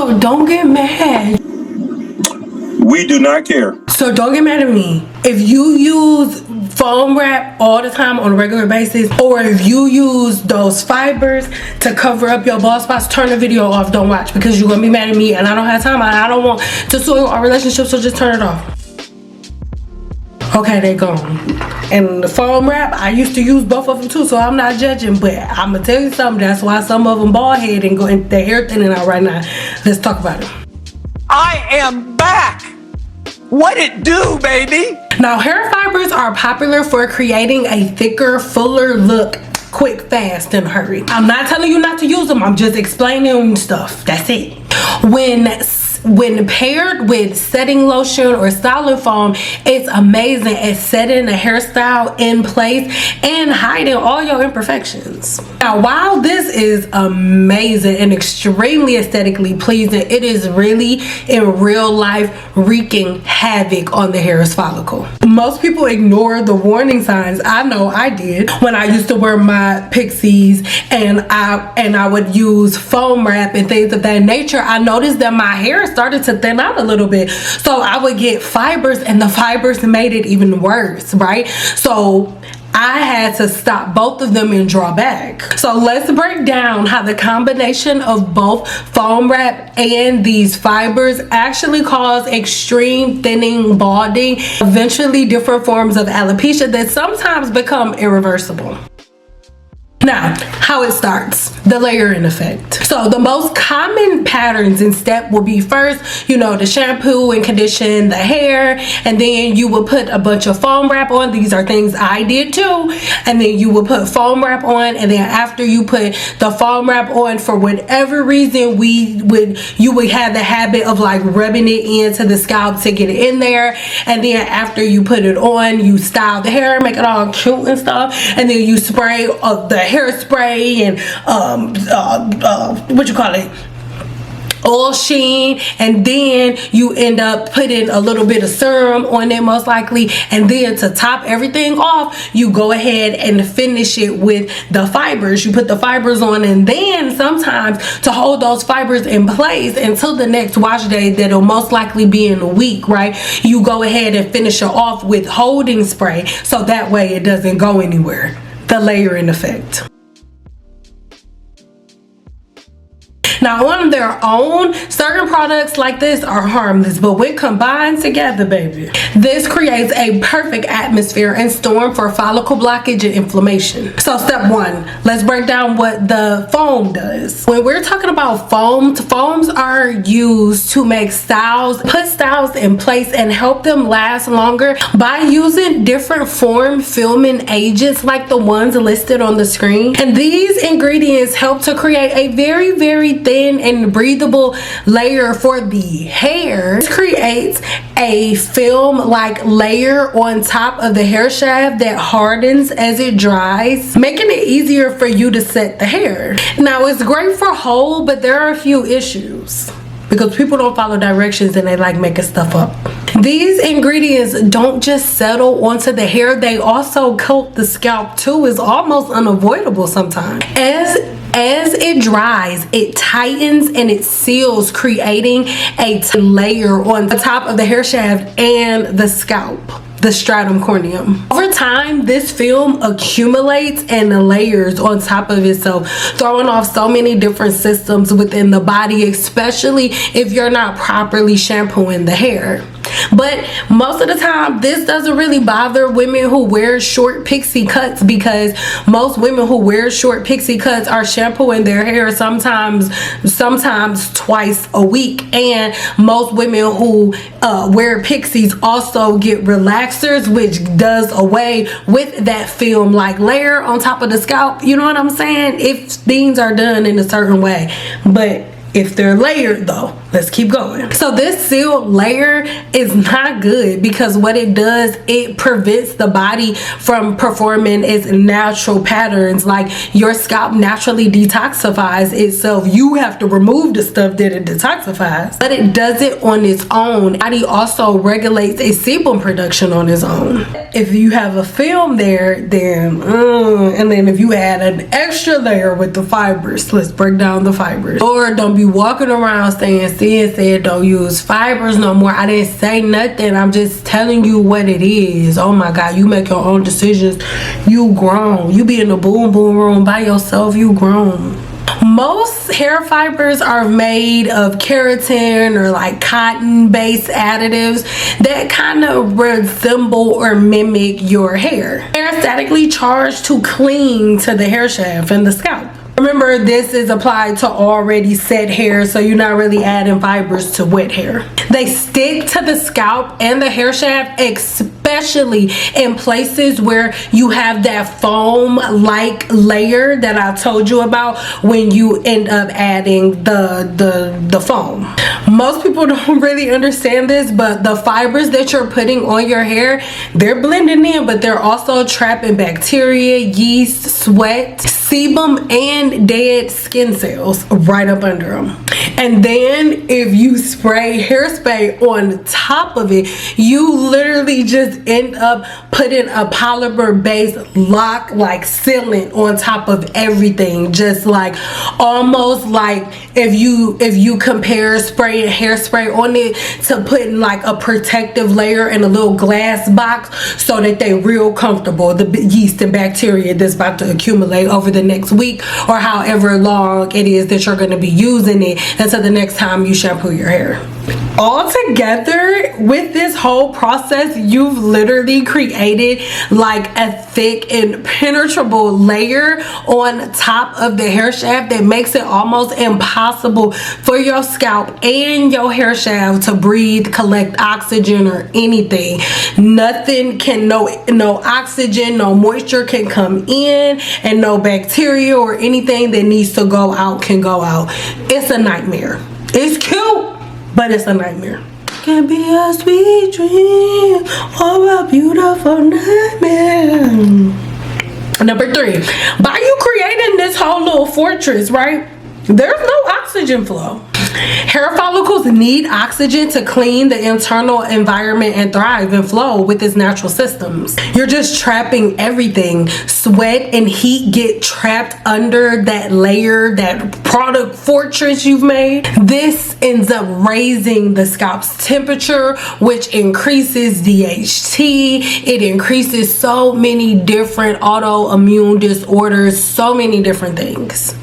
So don't get mad. We do not care. So don't get mad at me. If you use foam wrap all the time on a regular basis, or if you use those fibers to cover up your bald spots, turn the video off. Don't watch, because you're gonna be mad at me and I don't have time. I don't want to soil our relationship, so just turn it off. Okay, they gone. And the foam wrap, I used to use both of them too, so I'm not judging, but I'm gonna tell you something. That's why some of them bald head and go and their hair thinning out right now. Let's talk about it. I am back. What it do, baby? Now, hair fibers are popular for creating a thicker, fuller look quick, fast, and hurry. I'm not telling you not to use them. I'm just explaining stuff. That's it. When paired with setting lotion or styling foam, it's amazing at setting a hairstyle in place and hiding all your imperfections. Now, while this is amazing and extremely aesthetically pleasing, it is really in real life wreaking havoc on the hair follicle. Most people ignore the warning signs. I know I did when I used to wear my pixies and I would use foam wrap and things of that nature. I noticed that my hair started to thin out a little bit, so I would get fibers, and the fibers made it even worse, right? So I had to stop both of them and draw back. So let's break down how the combination of both foam wrap and these fibers actually cause extreme thinning, balding, eventually different forms of alopecia that sometimes become irreversible. Now, how it starts, the layering effect. So the most common patterns and step will be first, you know, the shampoo and condition the hair, and then you will put a bunch of foam wrap on. These are things I did too. And then you will put foam wrap on, and then after you put the foam wrap on, for whatever reason, you would have the habit of like rubbing it into the scalp to get it in there. And then after you put it on, you style the hair, make it all cute and stuff, and then you spray the hairspray and what you call it, oil sheen, and then you end up putting a little bit of serum on it most likely, and then to top everything off, you go ahead and finish it with the fibers. You put the fibers on, and then sometimes to hold those fibers in place until the next wash day that'll most likely be in a week, right? You go ahead and finish it off with holding spray, so that way it doesn't go anywhere. The layering effect. Now, on their own, certain products like this are harmless, but when combined together, baby, this creates a perfect atmosphere and storm for follicle blockage and inflammation. So step one, let's break down what the foam does. When we're talking about foams are used to make styles, put styles in place and help them last longer by using different form filming agents like the ones listed on the screen. And these ingredients help to create a very, very thin and breathable layer for the hair. This creates a film-like layer on top of the hair shaft that hardens as it dries, making it easier for you to set the hair. Now, it's great for hold, but there are a few issues because people don't follow directions and they like making stuff up. These ingredients don't just settle onto the hair, they also coat the scalp too. It's almost unavoidable sometimes. As it dries, it tightens and it seals, creating a layer on the top of the hair shaft and the scalp, the stratum corneum. Over time, this film accumulates and layers on top of itself, throwing off so many different systems within the body, especially if you're not properly shampooing the hair. But most of the time, this doesn't really bother women who wear short pixie cuts, because most women who wear short pixie cuts are shampooing their hair sometimes twice a week. And most women who wear pixies also get relaxers, which does away with that film like layer on top of the scalp. You know what I'm saying? If things are done in a certain way. But if they're layered though, let's keep going. So this sealed layer is not good because what it does, it prevents the body from performing its natural patterns. Like your scalp naturally detoxifies itself. You have to remove the stuff that it detoxifies, but it does it on its own. The body also regulates its sebum production on its own. If you have a film there, then and then if you add an extra layer with the fibers, let's break down the fibers. Or don't be walking around saying said don't use fibers no more. I didn't say nothing. I'm just telling you what it is. Oh my God, you make your own decisions. You grown. You be in the boom boom room by yourself. You grown. Most hair fibers are made of keratin or like cotton based additives that kind of resemble or mimic your hair. They're statically charged to cling to the hair shaft and the scalp. Remember, this is applied to already set hair, so you're not really adding fibers to wet hair. They stick to the scalp and the hair shaft, especially in places where you have that foam-like layer that I told you about when you end up adding the foam. Most people don't really understand this, but the fibers that you're putting on your hair, they're blending in, but they're also trapping bacteria, yeast, sweat, sebum, and dead skin cells right up under them. And then if you spray hairspray on top of it, you literally just end up putting a polymer based lock like sealant on top of everything. Just like almost like if you compare spraying hairspray on it to putting like a protective layer in a little glass box so that they real comfortable, the yeast and bacteria that's about to accumulate over the next week or however long it is that you're going to be using it until the next time you shampoo your hair. All together with this whole process, you've literally created like a thick and penetrable layer on top of the hair shaft that makes it almost impossible for your scalp and your hair shaft to breathe, collect oxygen or anything. Nothing can, no oxygen, no moisture can come in, and no bacteria or anything that needs to go out can go out. It's a nightmare. It's cute, but it's a nightmare. Can be a sweet dream or a beautiful nightmare. Number 3, by you creating this whole little fortress, right? There's no oxygen flow. Hair follicles need oxygen to clean the internal environment and thrive and flow with its natural systems. You're just trapping everything. Sweat and heat get trapped under that layer, that product fortress you've made. This ends up raising the scalp's temperature, which increases DHT. It increases so many different autoimmune disorders, so many different things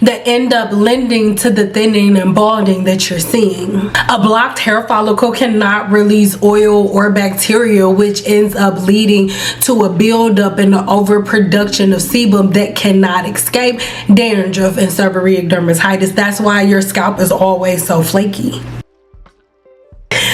that end up lending to the thinning and balding that you're seeing. A blocked hair follicle cannot release oil or bacteria, which ends up leading to a buildup and the overproduction of sebum that cannot escape, dandruff, and seborrheic dermatitis. That's why your scalp is always so flaky.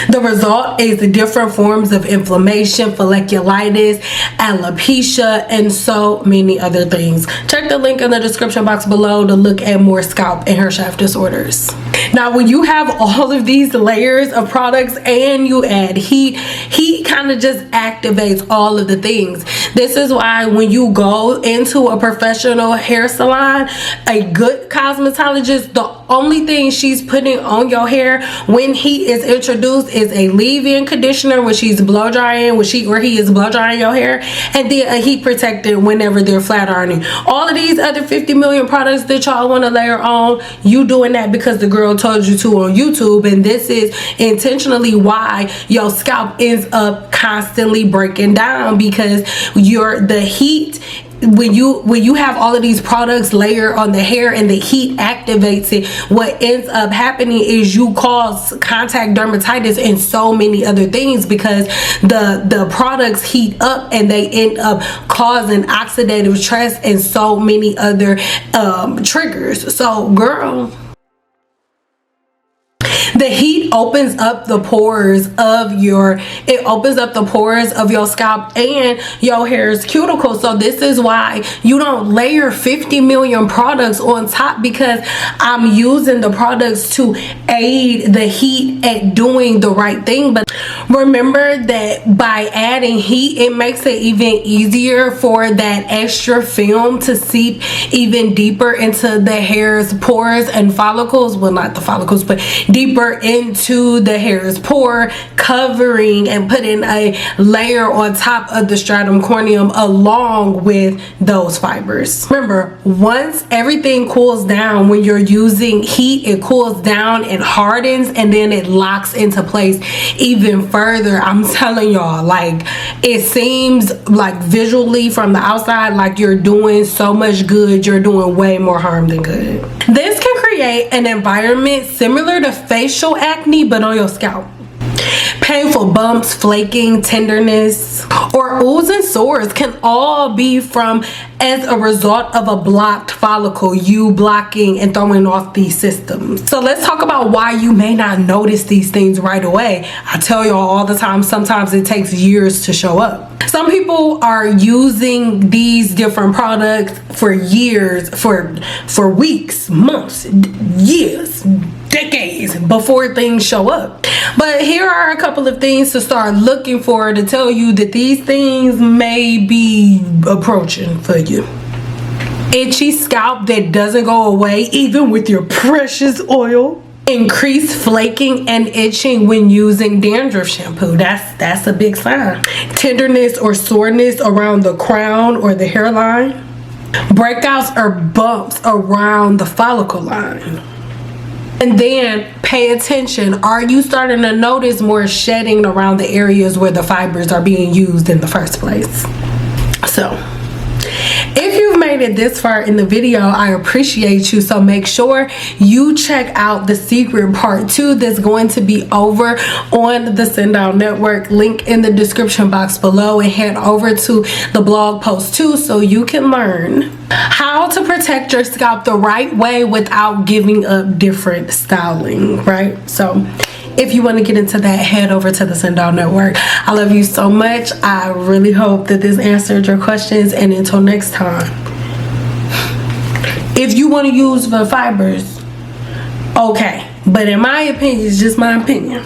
The result is different forms of inflammation, folliculitis, alopecia, and so many other things. Check the link in the description box below to look at more scalp and hair shaft disorders. Now, when you have all of these layers of products and you add heat kind of just activates all of the things. This is why when you go into a professional hair salon, a good cosmetologist, the only thing she's putting on your hair when heat is introduced is a leave-in conditioner, which she's blow drying, he is blow drying your hair, and then a heat protectant whenever they're flat ironing. All of these other 50 million products that y'all want to layer on, you doing that because the girl told you to on YouTube, and this is intentionally why your scalp ends up constantly breaking down, because the heat, when you have all of these products layered on the hair and the heat activates it, what ends up happening is you cause contact dermatitis and so many other things, because the products heat up and they end up causing oxidative stress and so many other triggers. So girl, The heat opens up the pores of your scalp and your hair's cuticle. So this is why you don't layer 50 million products on top, because I'm using the products to aid the heat at doing the right thing. But remember that by adding heat, it makes it even easier for that extra film to seep even deeper into the hair's pores and follicles. Well, not the follicles, but deeper into the hair's pore, covering and putting a layer on top of the stratum corneum along with those fibers. Remember, once everything cools down, when you're using heat, it cools down, it hardens, and then it locks into place even further. I'm telling y'all, like, it seems like visually from the outside like you're doing so much good, you're doing way more harm than good. This can create an environment similar to facial acne, but on your scalp. Painful bumps, flaking, tenderness, or ooze and sores can all be as a result of a blocked follicle, you blocking and throwing off these systems. So let's talk about why you may not notice these things right away. I tell y'all all the time, sometimes it takes years to show up. Some people are using these different products for years, for weeks, months, years, decades before things show up. But here are a couple of things to start looking for to tell you that these things may be approaching for you. Itchy scalp that doesn't go away even with your precious oil. Increased flaking and itching when using dandruff shampoo. That's a big sign. Tenderness or soreness around the crown or the hairline. Breakouts or bumps around the follicle line. And then pay attention. Are you starting to notice more shedding around the areas where the fibers are being used in the first place? So, if you've made it this far in the video, I appreciate you. So make sure you check out the secret part 2 that's going to be over on the CynDoll network. Link in the description box below, and head over to the blog post too, so you can learn how to protect your scalp the right way without giving up different styling, right? So if you want to get into that, head over to the CynDoll network. I love you so much. I really hope that this answered your questions, and until next time, if you want to use the fibers, okay, but in my opinion, it's just my opinion,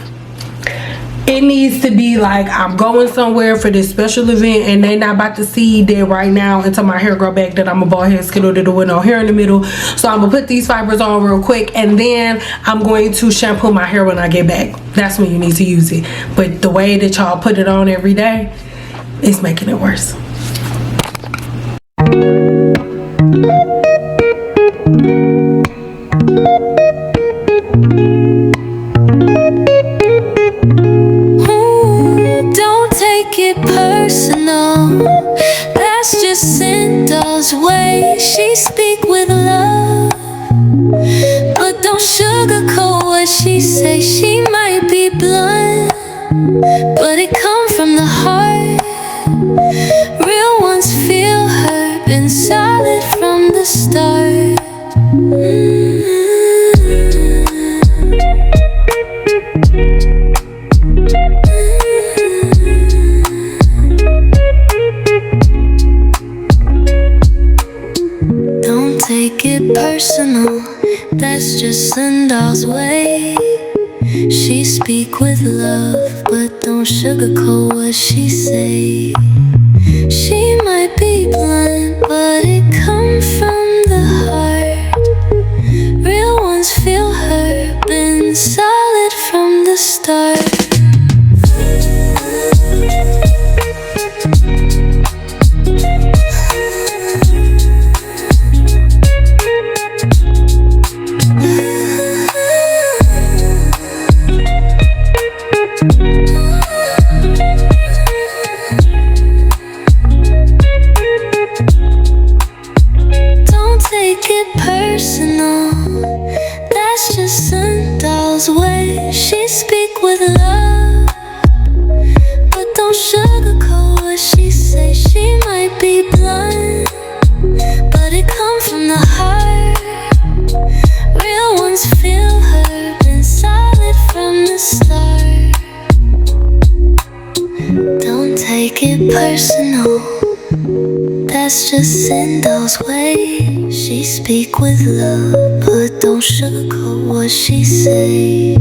it needs to be like, I'm going somewhere for this special event and they not about to see that right now until my hair grow back that I'm a bald head skittle with no hair in the middle. So I'm gonna put these fibers on real quick, and then I'm going to shampoo my hair when I get back. That's when you need to use it. But the way that y'all put it on every day, it's making it worse. That's just CynDoll's way. She speak with love, but don't sugarcoat what she say. She might be blunt, but it come from the heart. Real ones feel her, been solid from the start. Take it personal, that's just CynDoll's way. She speak with love, but don't sugarcoat what she say. She might be blunt, but it come from the heart. Real ones feel her, been solid from the start. That's just CynDoll's way. She speak with love, but don't sugarcoat what she say. She might be blunt, but it come from the heart. Real ones feel her, been solid personal. That's just CynDoll's way. She speak with love, but don't sugarcoat what she say.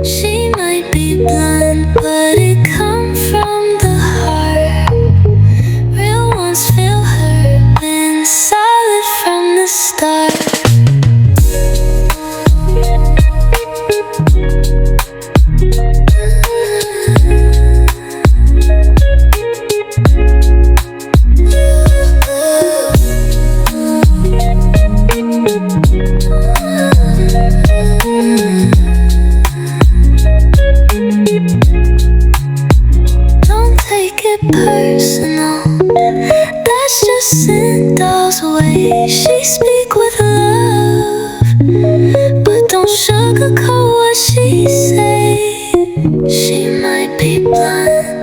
She might be blunt, but it come from the heart. Real ones feel hurt, been solid from the start. Personal, that's just CynDoll's way. She speak with love, but don't sugarcoat what she say. She might be blunt,